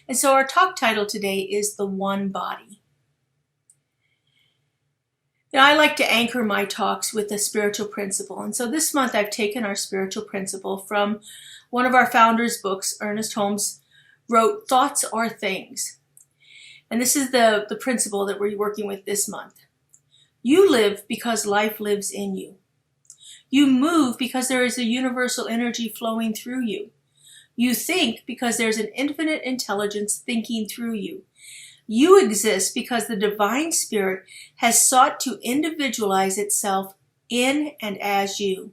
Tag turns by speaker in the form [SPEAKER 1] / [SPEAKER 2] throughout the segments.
[SPEAKER 1] And so our talk title today is The One Body. Now, I like to anchor my talks with a spiritual principle. And so this month I've taken our spiritual principle from one of our founders' books. Ernest Holmes wrote Thoughts Are Things. And this is the principle that we're working with this month. You live because life lives in you. You move because there is a universal energy flowing through you. You think because there's an infinite intelligence thinking through you. You exist because the divine spirit has sought to individualize itself in and as you.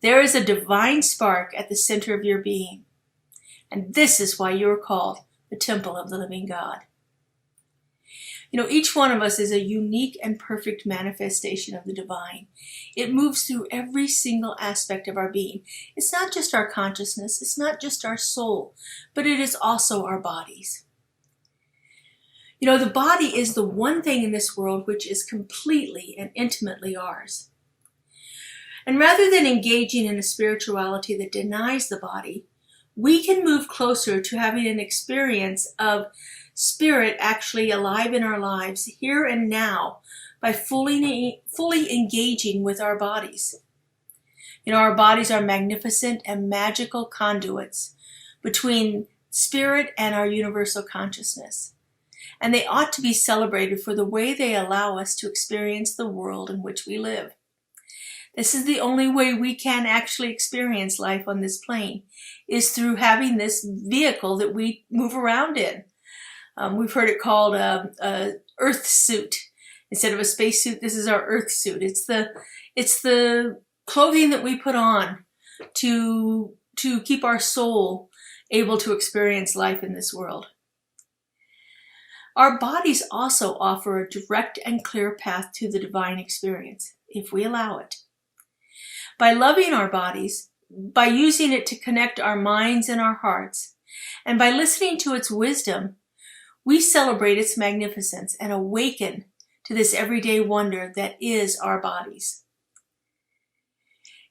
[SPEAKER 1] There is a divine spark at the center of your being. And this is why you are called the temple of the living God. You know, each one of us is a unique and perfect manifestation of the divine. It moves through every single aspect of our being. It's not just our consciousness, it's not just our soul, but it is also our bodies. You know, the body is the one thing in this world which is completely and intimately ours. And rather than engaging in a spirituality that denies the body, we can move closer to having an experience of spirit actually alive in our lives here and now by fully engaging with our bodies. You know, our bodies are magnificent and magical conduits between spirit and our universal consciousness. And they ought to be celebrated for the way they allow us to experience the world in which we live. This is the only way we can actually experience life on this plane, is through having this vehicle that we move around in. We've heard it called a earth suit. Instead of a space suit, this is our earth suit. It's the clothing that we put on to keep our soul able to experience life in this world. Our bodies also offer a direct and clear path to the divine experience, if we allow it. By loving our bodies, by using it to connect our minds and our hearts, and by listening to its wisdom, we celebrate its magnificence and awaken to this everyday wonder that is our bodies.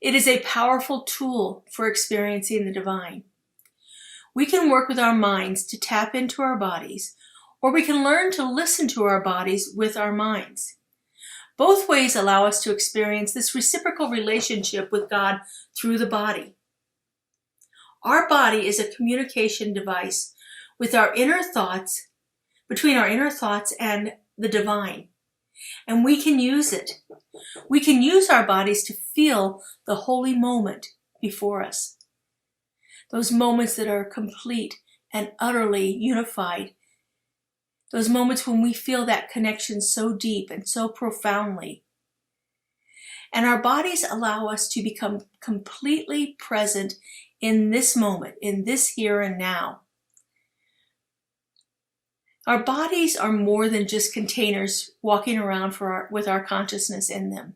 [SPEAKER 1] It is a powerful tool for experiencing the divine. We can work with our minds to tap into our bodies, or we can learn to listen to our bodies with our minds. Both ways allow us to experience this reciprocal relationship with God through the body. Our body is a communication device with our inner thoughts, between our inner thoughts and the divine. And we can use it. We can use our bodies to feel the holy moment before us. Those moments that are complete and utterly unified. Those moments when we feel that connection so deep and so profoundly. And our bodies allow us to become completely present in this moment, in this here and now. Our bodies are more than just containers walking around with our consciousness in them.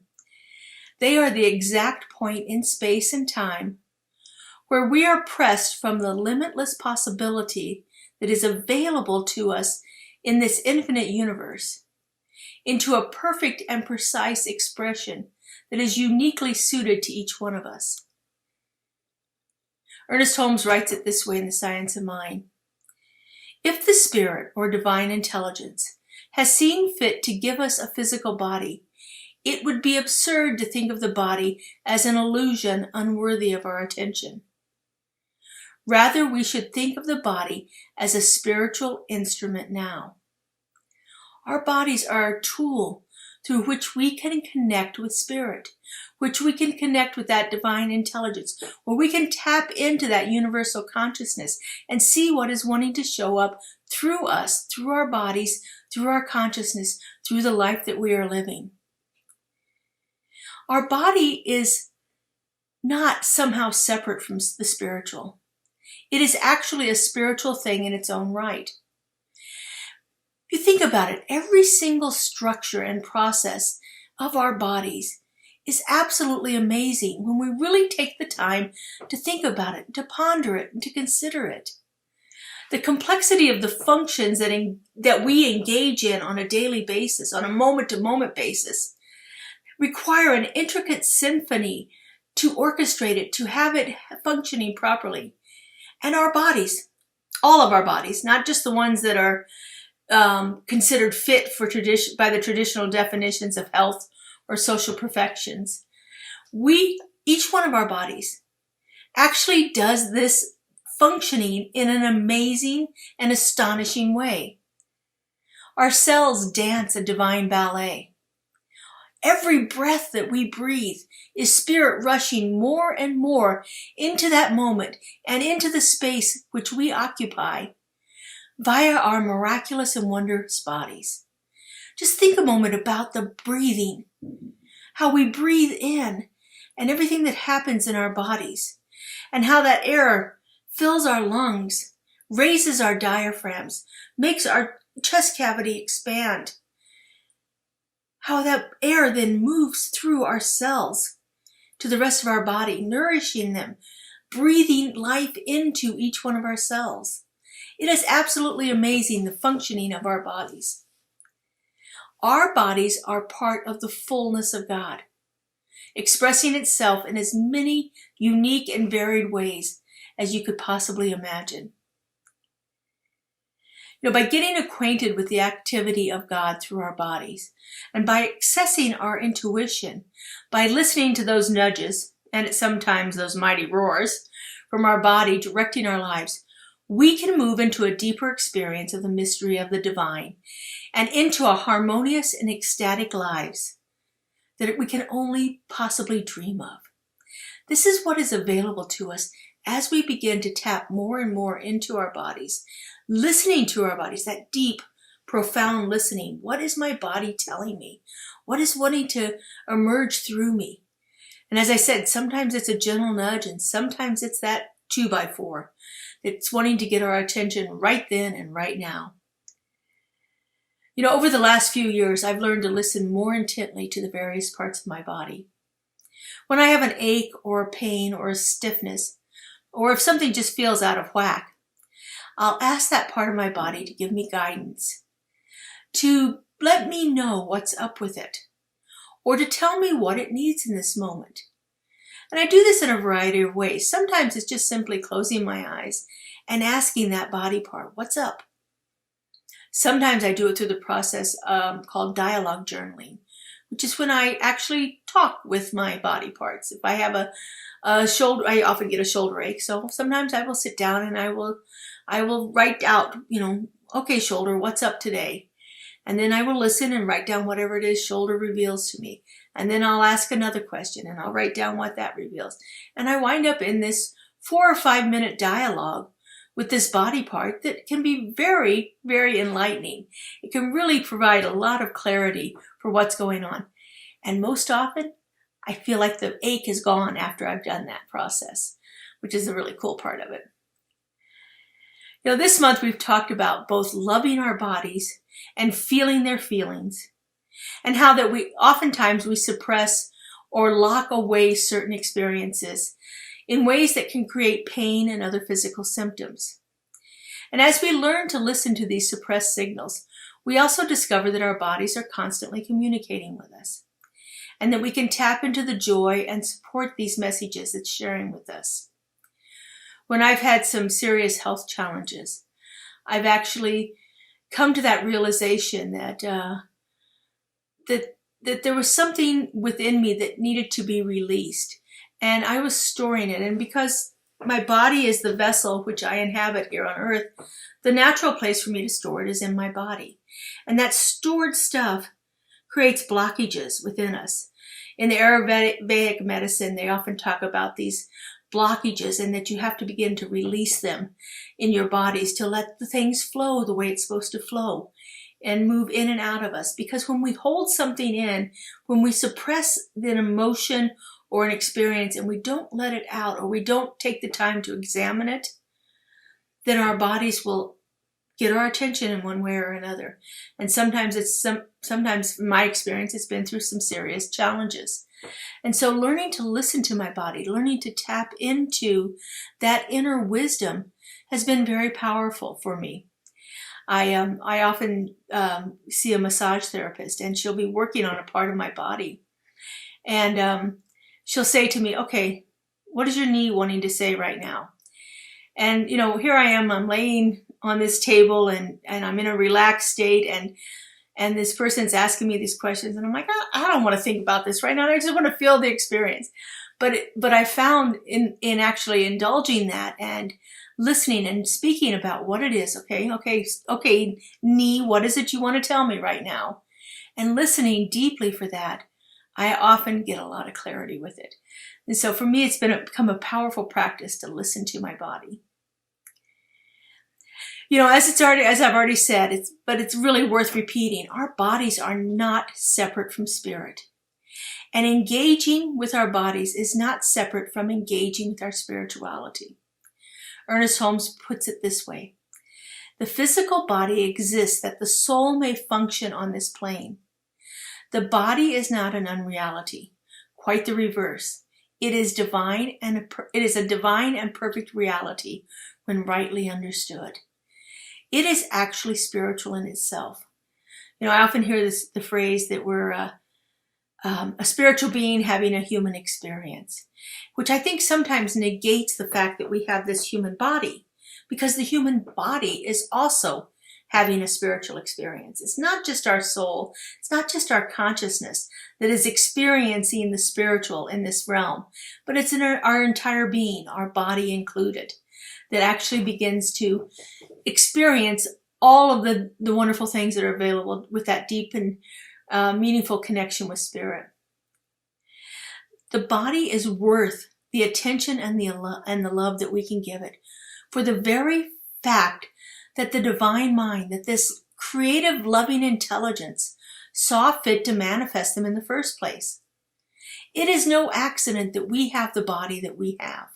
[SPEAKER 1] They are the exact point in space and time where we are pressed from the limitless possibility that is available to us in this infinite universe into a perfect and precise expression that is uniquely suited to each one of us. Ernest Holmes writes it this way in The Science of Mind. If the spirit or divine intelligence has seen fit to give us a physical body, it would be absurd to think of the body as an illusion unworthy of our attention. Rather, we should think of the body as a spiritual instrument now. Our bodies are a tool through which we can connect with spirit, which we can connect with that divine intelligence, where we can tap into that universal consciousness and see what is wanting to show up through us, through our bodies, through our consciousness, through the life that we are living. Our body is not somehow separate from the spiritual. It is actually a spiritual thing in its own right. If you think about it, every single structure and process of our bodies is absolutely amazing when we really take the time to think about it, to ponder it, and to consider it. The complexity of the functions that we engage in on a daily basis, on a moment-to-moment basis, require an intricate symphony to orchestrate it, to have it functioning properly. And our bodies all of our bodies, not just the ones that are considered fit for by the traditional definitions of health or social perfections. Each one of our bodies actually does this functioning in an amazing and astonishing way. Our cells dance a divine ballet. Every breath that we breathe is spirit rushing more and more into that moment and into the space which we occupy via our miraculous and wondrous bodies. Just think a moment about the breathing, how we breathe in and everything that happens in our bodies, and how that air fills our lungs, raises our diaphragms, makes our chest cavity expand. How that air then moves through our cells to the rest of our body, nourishing them, breathing life into each one of our cells. It is absolutely amazing, the functioning of our bodies. Our bodies are part of the fullness of God, expressing itself in as many unique and varied ways as you could possibly imagine. By getting acquainted with the activity of God through our bodies, and by accessing our intuition, by listening to those nudges, and sometimes those mighty roars from our body directing our lives, we can move into a deeper experience of the mystery of the divine and into a harmonious and ecstatic lives that we can only possibly dream of. This is what is available to us as we begin to tap more and more into our bodies, listening to our bodies, that deep, profound listening. What is my body telling me? What is wanting to emerge through me? And as I said, sometimes it's a gentle nudge, and sometimes it's that 2x4 that's wanting to get our attention right then and right now. Over the last few years, I've learned to listen more intently to the various parts of my body. When I have an ache or a pain or a stiffness, or if something just feels out of whack, I'll ask that part of my body to give me guidance, to let me know what's up with it, or to tell me what it needs in this moment. And I do this in a variety of ways. Sometimes it's just simply closing my eyes and asking that body part, what's up? Sometimes I do it through the process called dialogue journaling, which is when I actually talk with my body parts. If I have a shoulder, I often get a shoulder ache, so sometimes I will sit down and I will write out, okay, shoulder, what's up today? And then I will listen and write down whatever it is shoulder reveals to me. And then I'll ask another question and I'll write down what that reveals. And I wind up in this 4 or 5 minute dialogue with this body part that can be very, very enlightening. It can really provide a lot of clarity for what's going on. And most often, I feel like the ache is gone after I've done that process, which is the really cool part of it. This month we've talked about both loving our bodies and feeling their feelings, and how that oftentimes we suppress or lock away certain experiences in ways that can create pain and other physical symptoms. And as we learn to listen to these suppressed signals, we also discover that our bodies are constantly communicating with us, and that we can tap into the joy and support these messages it's sharing with us. When I've had some serious health challenges, I've actually come to that realization that that there was something within me that needed to be released, and I was storing it. And because my body is the vessel which I inhabit here on earth, the natural place for me to store it is in my body. And that stored stuff creates blockages within us. In the Ayurvedic medicine, they often talk about these blockages and that you have to begin to release them in your bodies to let the things flow the way it's supposed to flow and move in and out of us. Because when we hold something in, when we suppress an emotion or an experience and we don't let it out, or we don't take the time to examine it, then our bodies will get our attention in one way or another. And sometimes sometimes in my experience, it's been through some serious challenges. And so learning to listen to my body, learning to tap into that inner wisdom has been very powerful for me. I often see a massage therapist, and she'll be working on a part of my body. And she'll say to me, okay, what is your knee wanting to say right now? And, here I am, I'm laying on this table and I'm in a relaxed state, and this person's asking me these questions, and I'm like, I don't want to think about this right now. I just want to feel the experience. But I found in actually indulging that and listening and speaking about what it is. Okay, Nee, what is it you want to tell me right now? And listening deeply for that, I often get a lot of clarity with it. And so for me, it's become a powerful practice to listen to my body. As I've already said, it's really worth repeating. Our bodies are not separate from spirit. And engaging with our bodies is not separate from engaging with our spirituality. Ernest Holmes puts it this way: the physical body exists that the soul may function on this plane. The body is not an unreality, quite the reverse. It is a divine and perfect reality when rightly understood. It is actually spiritual in itself. I often hear the phrase that we're a spiritual being having a human experience, which I think sometimes negates the fact that we have this human body, because the human body is also having a spiritual experience. It's not just our soul, it's not just our consciousness that is experiencing the spiritual in this realm, but it's in our entire being, our body included, that actually begins to experience all of the wonderful things that are available with that deep and meaningful connection with spirit. The body is worth the attention and the love that we can give it, for the very fact that the divine mind, that this creative, loving intelligence saw fit to manifest them in the first place. It is no accident that we have the body that we have.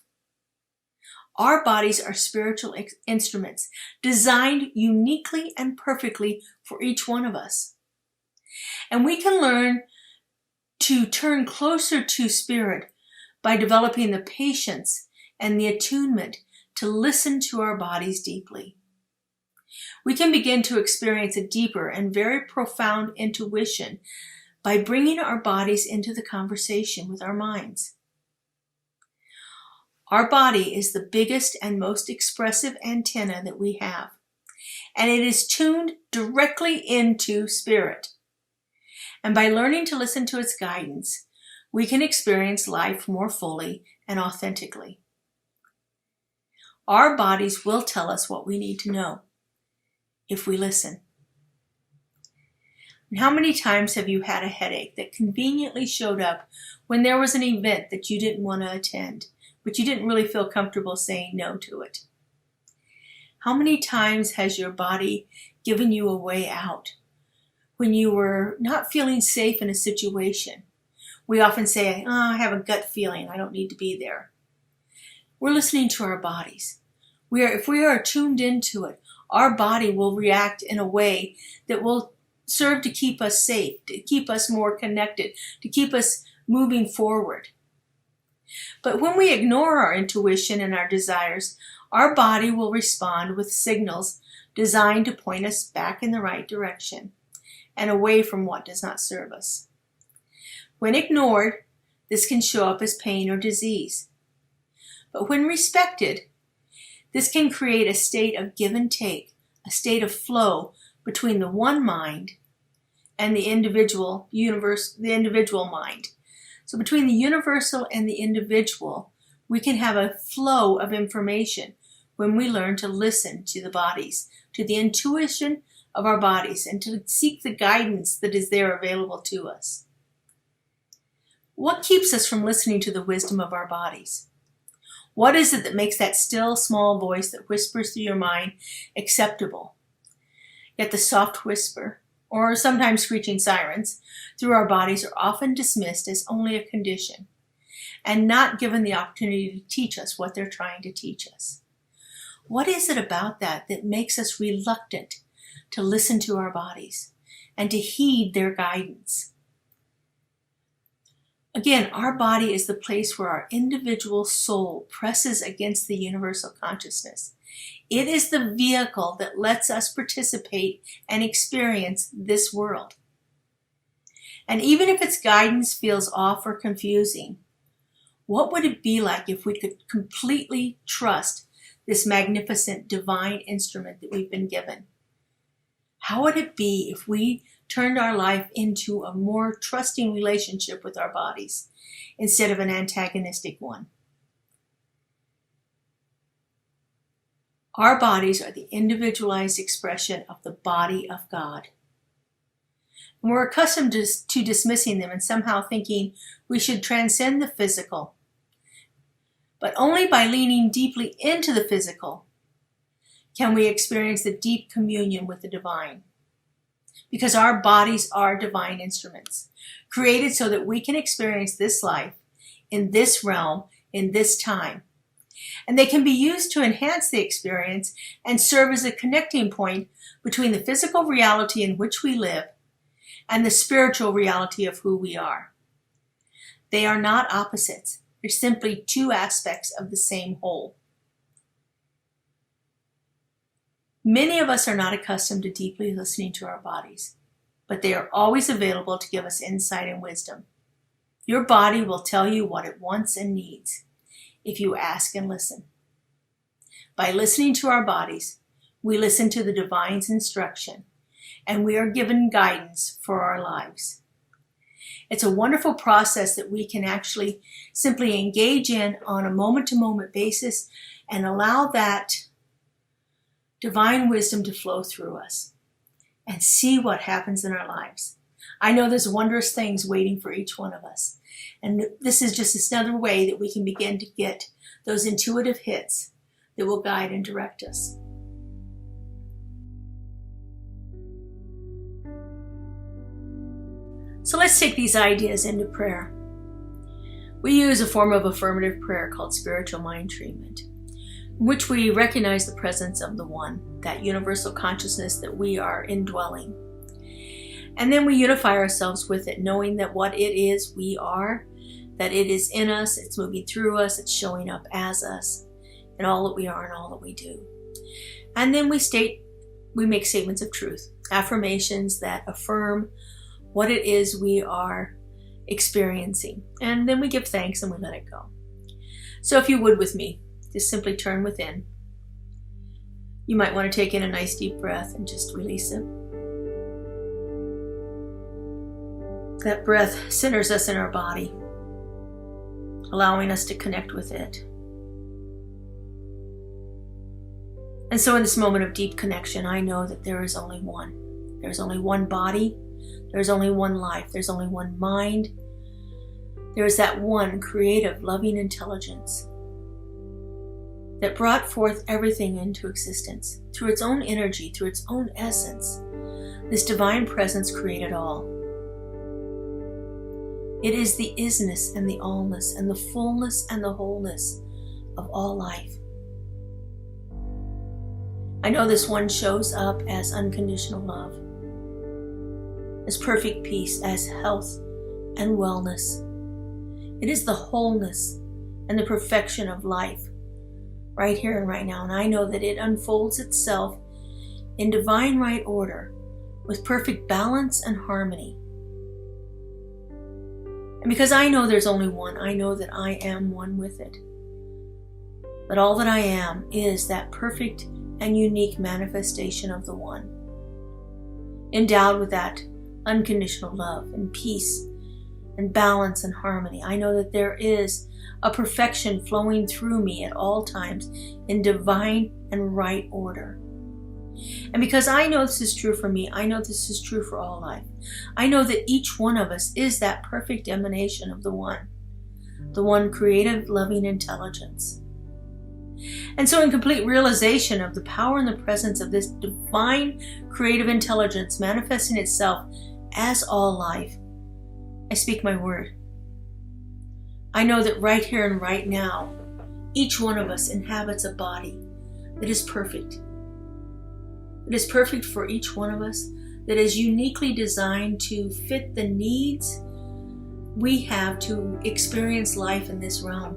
[SPEAKER 1] Our bodies are spiritual instruments designed uniquely and perfectly for each one of us. And we can learn to turn closer to spirit by developing the patience and the attunement to listen to our bodies deeply. We can begin to experience a deeper and very profound intuition by bringing our bodies into the conversation with our minds. Our body is the biggest and most expressive antenna that we have, and it is tuned directly into spirit. And by learning to listen to its guidance, we can experience life more fully and authentically. Our bodies will tell us what we need to know if we listen. And how many times have you had a headache that conveniently showed up when there was an event that you didn't want to attend, but you didn't really feel comfortable saying no to it? How many times has your body given you a way out when you were not feeling safe in a situation? We often say, I have a gut feeling, I don't need to be there. We're listening to our bodies. If we are tuned into it, our body will react in a way that will serve to keep us safe, to keep us more connected, to keep us moving forward. But when we ignore our intuition and our desires, our body will respond with signals designed to point us back in the right direction and away from what does not serve us. When ignored, this can show up as pain or disease. But when respected, this can create a state of give and take, a state of flow between the one mind and the individual mind. So between the universal and the individual, we can have a flow of information when we learn to listen to the bodies, to the intuition of our bodies, and to seek the guidance that is there available to us. What keeps us from listening to the wisdom of our bodies? What is it that makes that still small voice that whispers through your mind acceptable? Yet the soft whisper, or sometimes screeching sirens, through our bodies are often dismissed as only a condition and not given the opportunity to teach us what they're trying to teach us. What is it about that makes us reluctant to listen to our bodies and to heed their guidance? Again, our body is the place where our individual soul presses against the universal consciousness. It is the vehicle that lets us participate and experience this world. And even if its guidance feels off or confusing, what would it be like if we could completely trust this magnificent divine instrument that we've been given. How would it be if we turned our life into a more trusting relationship with our bodies instead of an antagonistic one? Our bodies are the individualized expression of the body of God. And we're accustomed to dismissing them and somehow thinking we should transcend the physical. But only by leaning deeply into the physical can we experience the deep communion with the divine. Because our bodies are divine instruments, created so that we can experience this life in this realm, in this time. And they can be used to enhance the experience and serve as a connecting point between the physical reality in which we live and the spiritual reality of who we are. They are not opposites. They're simply two aspects of the same whole. Many of us are not accustomed to deeply listening to our bodies, but they are always available to give us insight and wisdom. Your body will tell you what it wants and needs if you ask and listen. By listening to our bodies, we listen to the divine's instruction, and we are given guidance for our lives. It's a wonderful process that we can actually simply engage in on a moment-to-moment basis and allow that divine wisdom to flow through us and see what happens in our lives. I know there's wondrous things waiting for each one of us. And this is just another way that we can begin to get those intuitive hits that will guide and direct us. So let's take these ideas into prayer. We use a form of affirmative prayer called spiritual mind treatment, in which we recognize the presence of the One, that universal consciousness that we are indwelling. And then we unify ourselves with it, knowing that what it is, we are, that it is in us, it's moving through us, it's showing up as us, in all that we are and all that we do. And then we make statements of truth, affirmations that affirm what it is we are experiencing. And then we give thanks and we let it go. So if you would with me, just simply turn within. You might want to take in a nice deep breath and just release it. That breath centers us in our body, allowing us to connect with it. And so in this moment of deep connection, I know that there is only one. There's only one body. There's only one life. There's only one mind. There is that one creative, loving intelligence that brought forth everything into existence through its own energy, through its own essence. This divine presence created all. It is the isness and the allness and the fullness and the wholeness of all life. I know this one shows up as unconditional love, as perfect peace, as health and wellness. It is the wholeness and the perfection of life right here and right now. And I know that it unfolds itself in divine right order with perfect balance and harmony. And because I know there's only one, I know that I am one with it. That all that I am is that perfect and unique manifestation of the one, endowed with that unconditional love and peace and balance and harmony. I know that there is a perfection flowing through me at all times in divine and right order. And because I know this is true for me, I know this is true for all life. I know that each one of us is that perfect emanation of the one creative, loving intelligence. And so in complete realization of the power and the presence of this divine creative intelligence manifesting itself as all life, I speak my word. I know that right here and right now, each one of us inhabits a body that is perfect. It is perfect for each one of us, that is uniquely designed to fit the needs we have to experience life in this realm.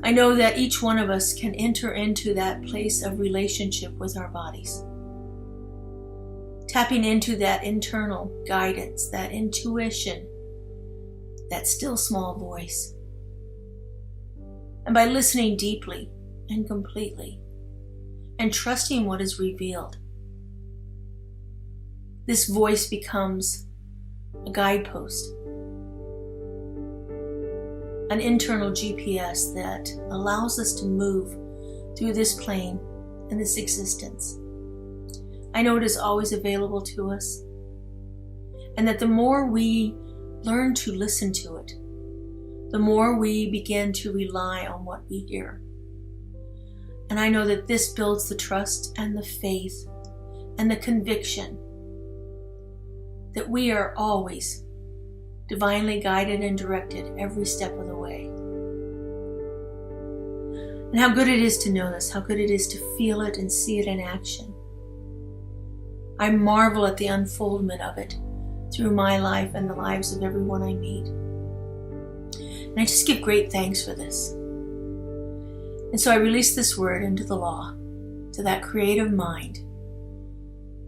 [SPEAKER 1] I know that each one of us can enter into that place of relationship with our bodies, tapping into that internal guidance, that intuition, that still small voice. And by listening deeply and completely and trusting what is revealed, this voice becomes a guidepost, an internal GPS that allows us to move through this plane and this existence. I know it is always available to us, and that the more we learn to listen to it, the more we begin to rely on what we hear. And I know that this builds the trust and the faith and the conviction that we are always divinely guided and directed every step of the way. And how good it is to know this, how good it is to feel it and see it in action. I marvel at the unfoldment of it through my life and the lives of everyone I meet. And I just give great thanks for this. And so I release this word into the law, to that creative mind,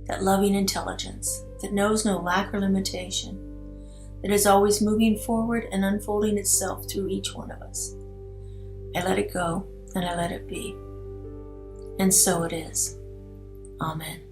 [SPEAKER 1] that loving intelligence that knows no lack or limitation, that is always moving forward and unfolding itself through each one of us. I let it go and I let it be. And so it is. Amen.